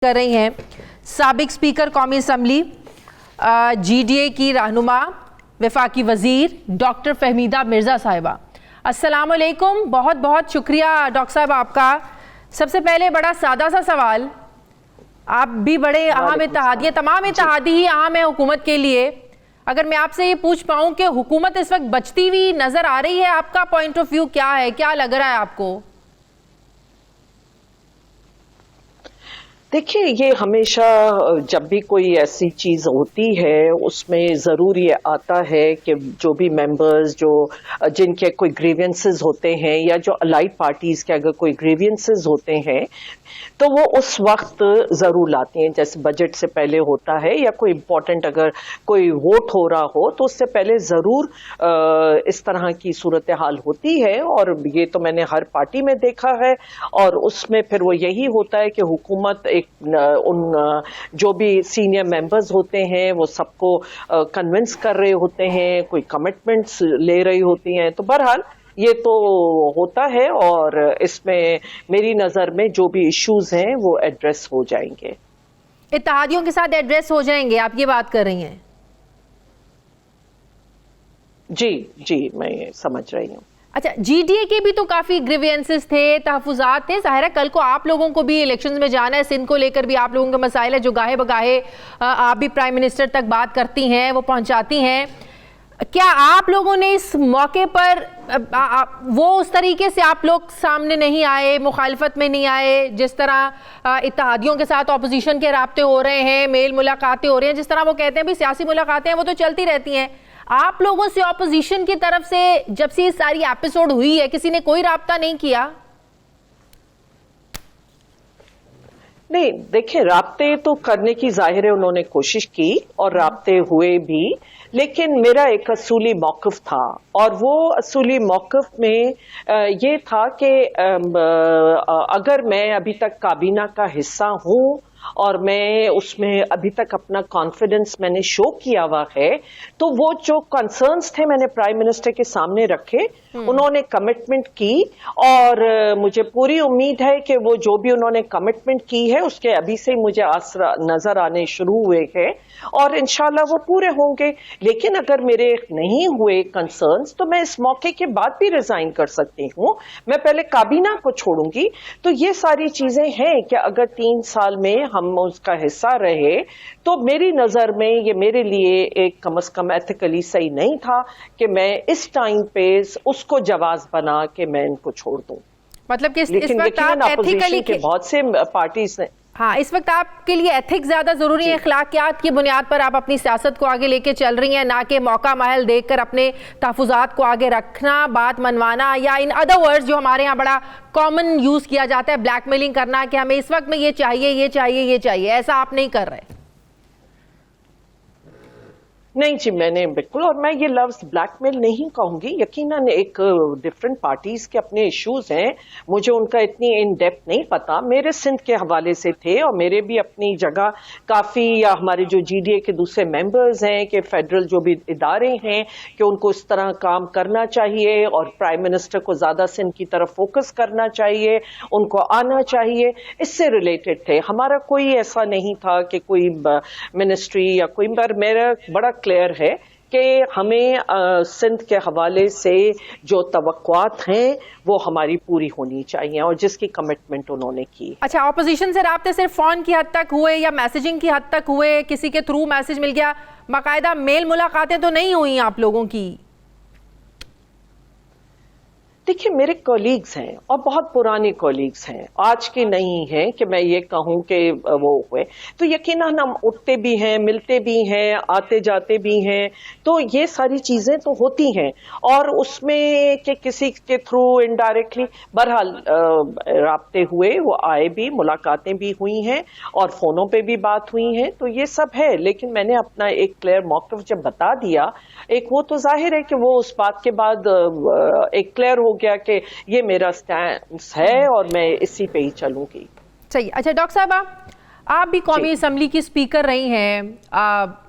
کر رہی ہیں سابق اسپیکر قومی اسمبلی جی ڈی اے کی رہنما وفاقی وزیر ڈاکٹر فہمیدہ مرزا صاحبہ، السلام علیکم۔ بہت بہت شکریہ ڈاکٹر صاحب آپ کا۔ سب سے پہلے بڑا سادہ سا سوال، آپ بھی بڑے اہم اتحادی ہیں، تمام اتحادی ہی اہم ہیں حکومت کے لیے۔ اگر میں آپ سے یہ پوچھ پاؤں کہ حکومت اس وقت بچتی ہوئی نظر آ رہی ہے، آپ کا پوائنٹ آف ویو کیا ہے، کیا لگ رہا ہے آپ کو؟ دیکھیے، یہ ہمیشہ جب بھی کوئی ایسی چیز ہوتی ہے اس میں ضرور یہ آتا ہے کہ جو بھی ممبرز جن کے کوئی گریوینسز ہوتے ہیں یا جو الائڈ پارٹیز کے اگر کوئی گریوینسز ہوتے ہیں تو وہ اس وقت ضرور لاتے ہیں، جیسے بجٹ سے پہلے ہوتا ہے یا کوئی امپورٹنٹ اگر کوئی ووٹ ہو رہا ہو تو اس سے پہلے ضرور اس طرح کی صورتحال ہوتی ہے، اور یہ تو میں نے ہر پارٹی میں دیکھا ہے۔ اور اس میں پھر وہ یہی ہوتا ہے کہ حکومت ان جو بھی سینئر ممبرز ہوتے ہیں وہ سب کو کنونس کر رہے ہوتے ہیں، کوئی کمٹمنٹس لے رہی ہوتی ہیں، تو بہرحال یہ تو ہوتا ہے، اور اس میں میری نظر میں جو بھی ایشوز ہیں وہ ایڈریس ہو جائیں گے، اتحادیوں کے ساتھ ایڈریس ہو جائیں گے، آپ یہ بات کر رہی ہیں؟ جی میں سمجھ رہی ہوں۔ اچھا، جی ڈی اے کے بھی تو کافی گریوینسز تھے، تحفظات تھے، ظاہر ہے کل کو آپ لوگوں کو بھی الیکشنز میں جانا ہے، سندھ کو لے کر بھی آپ لوگوں کے مسائل ہے جو گاہے بگاہے آپ بھی پرائم منسٹر تک بات کرتی ہیں، وہ پہنچاتی ہیں۔ کیا آپ لوگوں نے اس موقع پر وہ اس طریقے سے آپ لوگ سامنے نہیں آئے، مخالفت میں نہیں آئے، جس طرح اتحادیوں کے ساتھ اپوزیشن کے رابطے ہو رہے ہیں، میل ملاقاتیں ہو رہی ہیں، جس طرح وہ کہتے ہیں بھی سیاسی ملاقاتیں ہیں وہ تو چلتی رہتی ہیں، آپ لوگوں سے اپوزیشن کی طرف سے جب سے یہ ساری ایپیسوڈ ہوئی ہے کسی نے کوئی رابطہ نہیں کیا؟ نہیں، دیکھیں، رابطے تو کرنے کی ظاہر ہے انہوں نے کوشش کی اور رابطے ہوئے بھی، لیکن میرا ایک اصولی موقف تھا، اور وہ اصولی موقف میں یہ تھا کہ اگر میں ابھی تک کابینہ کا حصہ ہوں اور میں اس میں ابھی تک اپنا کانفیڈنس میں نے شو کیا ہوا ہے، تو وہ جو کنسرنز تھے میں نے پرائم منسٹر کے سامنے رکھے، انہوں نے کمٹمنٹ کی، اور مجھے پوری امید ہے کہ وہ جو بھی انہوں نے کمٹمنٹ کی ہے اس کے ابھی سے مجھے نظر آنے شروع ہوئے ہیں، اور انشاءاللہ وہ پورے ہوں گے۔ لیکن اگر میرے نہیں ہوئے کنسرنز تو میں اس موقع کے بعد بھی ریزائن کر سکتی ہوں، میں پہلے کابینہ کو چھوڑوں گی۔ تو یہ ساری چیزیں ہیں کہ اگر 3 سال میں ہم اس کا حصہ رہے تو میری نظر میں یہ میرے لیے ایک کم از کم ایتھیکلی صحیح نہیں تھا کہ میں اس ٹائم پہ اس کو جواز بنا کہ میں ان کو چھوڑ دوں۔ مطلب کہ لیکن یقیناً اپوزیشن کے بہت سے پارٹیز نے، ہاں، اس وقت آپ کے لیے ایتھکس زیادہ ضروری ہے، اخلاقیات کی بنیاد پر آپ اپنی سیاست کو آگے لے کے چل رہی ہیں، نہ کہ موقع محل دیکھ کر اپنے تحفظات کو آگے رکھنا، بات منوانا، یا ان ادر ورڈز جو ہمارے ہاں بڑا کامن یوز کیا جاتا ہے، بلیک میلنگ کرنا کہ ہمیں اس وقت میں یہ چاہیے، یہ چاہیے، یہ چاہیے، ایسا آپ نہیں کر رہے۔ نہیں جی، میں نے بالکل، اور میں یہ لفظ بلیک میل نہیں کہوں گی، یقیناً ایک ڈفرینٹ پارٹیز کے اپنے ایشوز ہیں، مجھے ان کا اتنی ان ڈیپتھ نہیں پتا، میرے سندھ کے حوالے سے تھے، اور میرے بھی اپنی جگہ کافی، یا ہمارے جو جی ڈی اے کے دوسرے ممبرز ہیں کہ فیڈرل جو بھی ادارے ہیں کہ ان کو اس طرح کام کرنا چاہیے، اور پرائم منسٹر کو زیادہ سندھ کی طرف فوکس کرنا چاہیے، ان کو آنا چاہیے، اس سے ریلیٹڈ تھے، ہمارا کوئی ایسا نہیں تھا کہ کوئی منسٹری یا کوئی، پر میرا بڑا کلیئر ہے کہ ہمیں سندھ کے حوالے سے جو توقعات ہیں وہ ہماری پوری ہونی چاہیے، اور جس کی کمٹمنٹ انہوں نے کی۔ اچھا، اپوزیشن سے رابطے صرف فون کی حد تک ہوئے یا میسیجنگ کی حد تک ہوئے، کسی کے تھرو میسیج مل گیا، باقاعدہ میل ملاقاتیں تو نہیں ہوئی آپ لوگوں کی؟ دیکھیے، میرے کولیگز ہیں اور بہت پرانے کولیگز ہیں، آج کے نہیں ہیں کہ میں یہ کہوں کہ وہ ہوئے، تو یقیناً ہم اٹھتے بھی ہیں، ملتے بھی ہیں، آتے جاتے بھی ہیں، تو یہ ساری چیزیں تو ہوتی ہیں، اور اس میں کہ کسی کے تھرو انڈائریکٹلی بہرحال رابطے ہوئے، وہ آئے بھی، ملاقاتیں بھی ہوئی ہیں، اور فونوں پہ بھی بات ہوئی ہیں، تو یہ سب ہے۔ لیکن میں نے اپنا ایک کلیئر موقف جب بتا دیا، ایک وہ تو ظاہر ہے کہ وہ اس بات کے بعد ایک کلیئر ہو گیا کہ یہ میرا سٹینس ہے اور میں اسی پہ ہی چلوں گی۔ صحیح۔ اچھا ڈاکٹر صاحبہ، آپ بھی قومی اسمبلی کی اسپیکر رہی ہیں،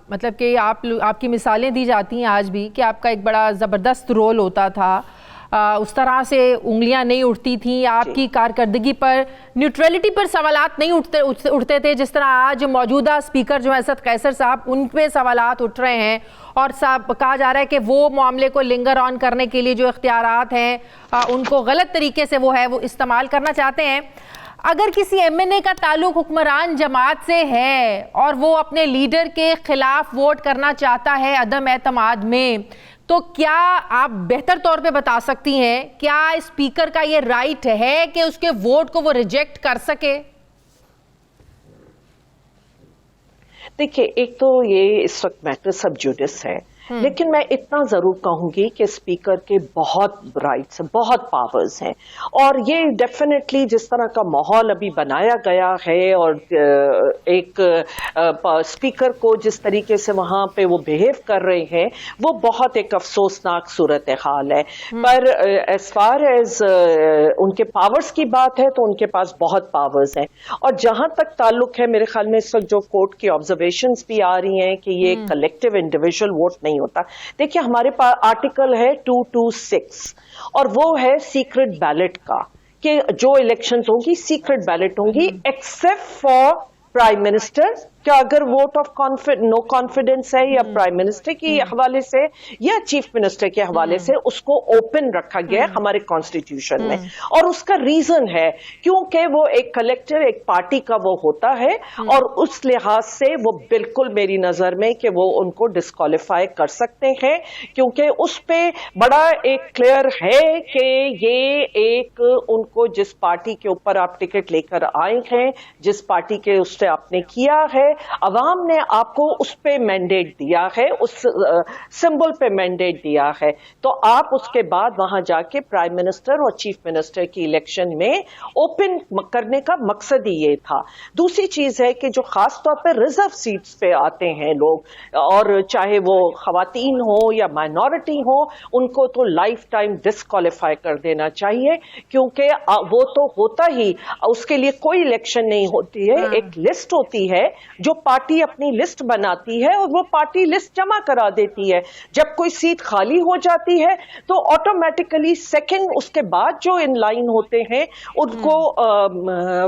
مطلب کہ آپ کی مثالیں دی جاتی ہیں آج بھی کہ آپ کا ایک بڑا زبردست رول ہوتا تھا، उस तरह से उंगलियां नहीं उठती थी, आपकी कारकर्दगी पर, न्यूट्रलिटी पर सवालात नहीं उठते थे, जिस तरह आज मौजूदा स्पीकर जो हैं असद कैसर साहब, उन पे सवालात उठ रहे हैं और कहा जा रहा है कि वो मामले को लिंगर ऑन करने के लिए जो इख्तियारात हैं उनको गलत तरीके से वो इस्तेमाल करना चाहते हैं। अगर किसी एमएनए का ताल्लुक हुक्मरान जमात से है और वो अपने लीडर के खिलाफ वोट करना चाहता है अदम एतमाद में, तो क्या आप बेहतर तौर पे बता सकती हैं, क्या स्पीकर का ये राइट है कि उसके वोट को वो रिजेक्ट कर सके? देखिए, एक तो ये इस वक्त मैटर सब जुडिस है, लेकिन मैं इतना जरूर कहूंगी कि स्पीकर के बहुत राइट्स हैं, बहुत पावर्स हैं, और ये डेफिनेटली जिस तरह का माहौल अभी बनाया गया है और एक स्पीकर को जिस तरीके से वहां पे वो बिहेव कर रहे हैं, वो बहुत एक अफसोसनाक सूरत हाल है। पर एज फार एज उनके पावर्स की बात है तो उनके पास बहुत पावर्स हैं, और जहां तक ताल्लुक है, मेरे ख्याल में इस वक्त जो कोर्ट की ऑब्जर्वेशंस भी आ रही हैं कि ये कलेक्टिव इंडिविजुअल वोट नहीं होता। देखिए, हमारे पास आर्टिकल है 226 और वो है सीक्रेट बैलेट का, कि जो इलेक्शंस होंगी सीक्रेट बैलेट होंगी एक्सेप्ट फॉर प्राइम मिनिस्टर, क्या अगर वोट ऑफ नो कॉन्फिडेंस है या प्राइम मिनिस्टर के हवाले से या चीफ मिनिस्टर के हवाले से, उसको ओपन रखा गया है हमारे कॉन्स्टिट्यूशन में। और उसका रीजन है क्योंकि वो एक कलेक्टर, एक पार्टी का वो होता है, और उस लिहाज से वो बिल्कुल मेरी नजर में कि वो उनको डिस्क्वालीफाई कर सकते हैं, क्योंकि उस पे बड़ा एक क्लियर है कि ये एक उनको जिस पार्टी के ऊपर आप टिकट लेकर आए हैं, जिस पार्टी के उससे आपने किया है, अवाम ने आपको उस पे मैंडेट दिया है, उस सिंबल पे मैंडेट दिया है, तो आप उसके बाद वहां जाके प्राइम मिनिस्टर और चीफ मिनिस्टर की इलेक्शन में ओपन करने का मकसद ही ये था। दूसरी चीज है कि जो खास तौर पे रिजर्व सीट्स पे आते हैं लोग, और चाहे वो खवातीन हो या माइनॉरिटी हो, उनको तो लाइफ टाइम डिस्क्वालीफाई कर देना चाहिए, क्योंकि वो तो होता ही, उसके लिए कोई इलेक्शन नहीं होती है, एक लिस्ट होती है, जो पार्टी अपनी लिस्ट बनाती है और वो पार्टी लिस्ट जमा करा देती है। जब कोई सीट खाली हो जाती है तो ऑटोमेटिकली सेकंड उसके बाद जो इन लाइन होते हैं उनको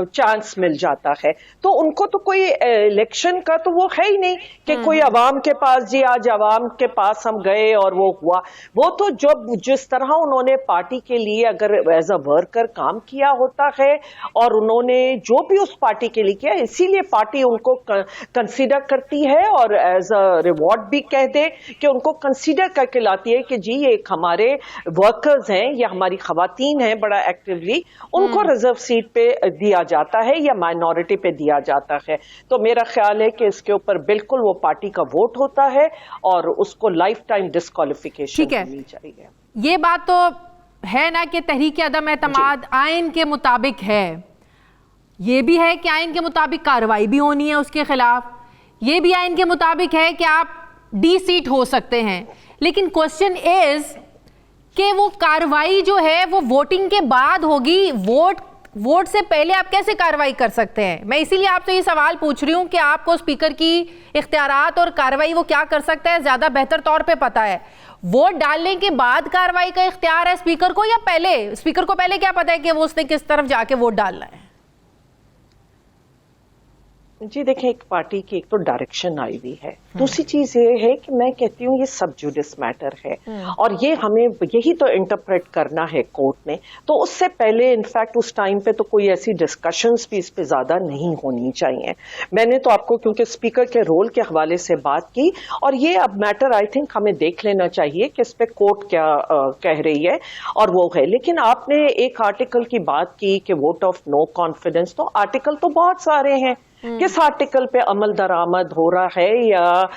चांस मिल जाता है। तो उनको तो कोई इलेक्शन का तो वो है ही नहीं कि कोई अवाम के पास, जी आज अवाम के पास हम गए और वो हुआ। वो तो जब जिस तरह उन्होंने पार्टी के लिए अगर एज अ वर्कर काम किया होता है और उन्होंने जो भी उस पार्टी के लिए किया, इसीलिए पार्टी उनको कंसीडर करती है और एज अ रिवॉर्ड भी कह दे कि उनको कंसीडर करके लाती है कि जी एक हमारे वर्कर्स हैं या हमारी खवातीन हैं बड़ा एक्टिवली, उनको रिजर्व सीट पे दिया जाता है या माइनॉरिटी पे दिया जाता है। तो मेरा ख्याल है कि इसके ऊपर बिल्कुल वो पार्टी का वोट होता है और उसको लाइफ टाइम डिस्क्वालिफिकेशन मिलनी चाहिए। ये बात तो है ना कि तहरीक अदम एतमाद आइन के मुताबिक है, ये भी है कि आइन के मुताबिक कार्रवाई भी होनी है उसके खिलाफ, ये भी आइन के मुताबिक है कि आप डी सीट हो सकते हैं, लेकिन क्वेश्चन इज कि वो कार्रवाई जो है वो वोटिंग के बाद होगी, वोट से पहले आप कैसे कार्रवाई कर सकते हैं? मैं इसीलिए आपसे ये सवाल पूछ रही हूँ कि आपको स्पीकर की इख्तियारात और कार्रवाई वो क्या कर सकता है ज्यादा बेहतर तौर पे पता है। वोट डालने के बाद कार्रवाई का इख्तियार है स्पीकर को, या पहले स्पीकर को पहले क्या पता है कि वो उसने किस तरफ जाके वोट डालना है? जी देखें, एक पार्टी की एक तो डायरेक्शन आई हुई है, दूसरी चीज ये है कि मैं कहती हूँ ये सब जुडिस मैटर है और ये हमें यही तो इंटरप्रेट करना है कोर्ट ने। तो उससे पहले इनफैक्ट उस टाइम पे तो कोई ऐसी डिस्कशंस भी इस पे ज्यादा नहीं होनी चाहिए। मैंने तो आपको क्योंकि स्पीकर के रोल के हवाले से बात की, और ये अब मैटर आई थिंक हमें देख लेना चाहिए कि इस पे कोर्ट क्या कह रही है और वो है। लेकिन आपने एक आर्टिकल की बात की कि वोट ऑफ नो कॉन्फिडेंस, तो आर्टिकल तो बहुत सारे हैं, किस आर्टिकल पे अमल दरामद हो रहा है या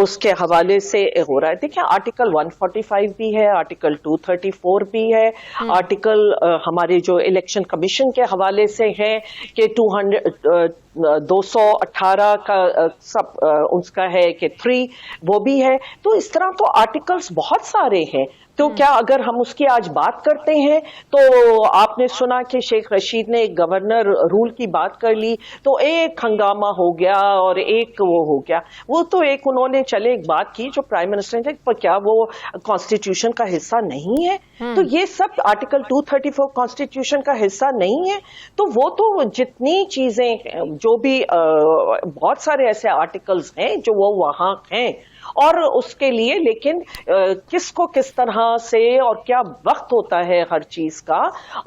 उसके हवाले से हो रहा है। देखिए, आर्टिकल 145 भी है, आर्टिकल 234 भी है, आर्टिकल हमारे जो इलेक्शन कमीशन के हवाले से है कि 218 का सब उसका है कि 3 वो भी है। तो इस तरह तो आर्टिकल्स बहुत सारे हैं, तो क्या अगर हम उसकी आज बात करते हैं तो आपने सुना कि शेख रशीद ने एक गवर्नर रूल की बात कर ली तो एक हंगामा हो गया और एक वो हो गया। वो तो एक उन्होंने चले एक बात की जो प्राइम मिनिस्टर ने, पर क्या वो कॉन्स्टिट्यूशन का हिस्सा नहीं है? तो ये सब आर्टिकल 234 कॉन्स्टिट्यूशन का हिस्सा नहीं है। तो वो तो जितनी चीजें जो भी बहुत सारे ऐसे आर्टिकल्स हैं जो वो वहां हैं और उसके लिए, लेकिन किसको किस तरह से और क्या वक्त होता है हर चीज का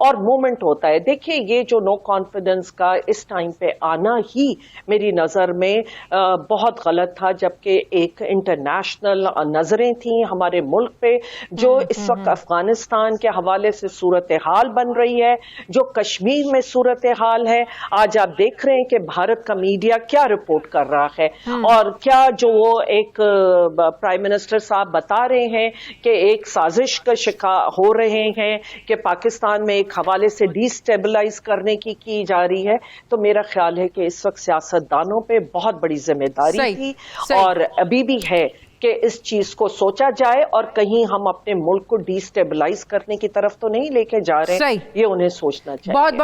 और मोमेंट होता है। देखिए ये जो नो कॉन्फिडेंस का इस टाइम पे आना ही मेरी नजर में बहुत गलत था, जबकि एक इंटरनेशनल नजरें थी हमारे मुल्क पे जो इस वक्त अफगानिस्तान के हवाले से सूरत हाल बन रही है, जो कश्मीर में सूरत हाल है। आज आप देख रहे हैं कि भारत का मीडिया क्या रिपोर्ट कर रहा है और क्या जो वो एक प्राइम मिनिस्टर साहब बता रहे हैं कि एक साजिश का शिकार हो रहे हैं कि पाकिस्तान में एक हवाले से डिस्टेबलाइज करने की जा रही है। तो मेरा ख्याल है कि इस वक्त सियासतदानों पे बहुत बड़ी जिम्मेदारी थी और अभी भी है कि इस चीज को सोचा जाए और कहीं हम अपने मुल्क को डिस्टेबलाइज करने की तरफ तो नहीं लेके जा रहे हैं, ये उन्हें सोचना चाहिए।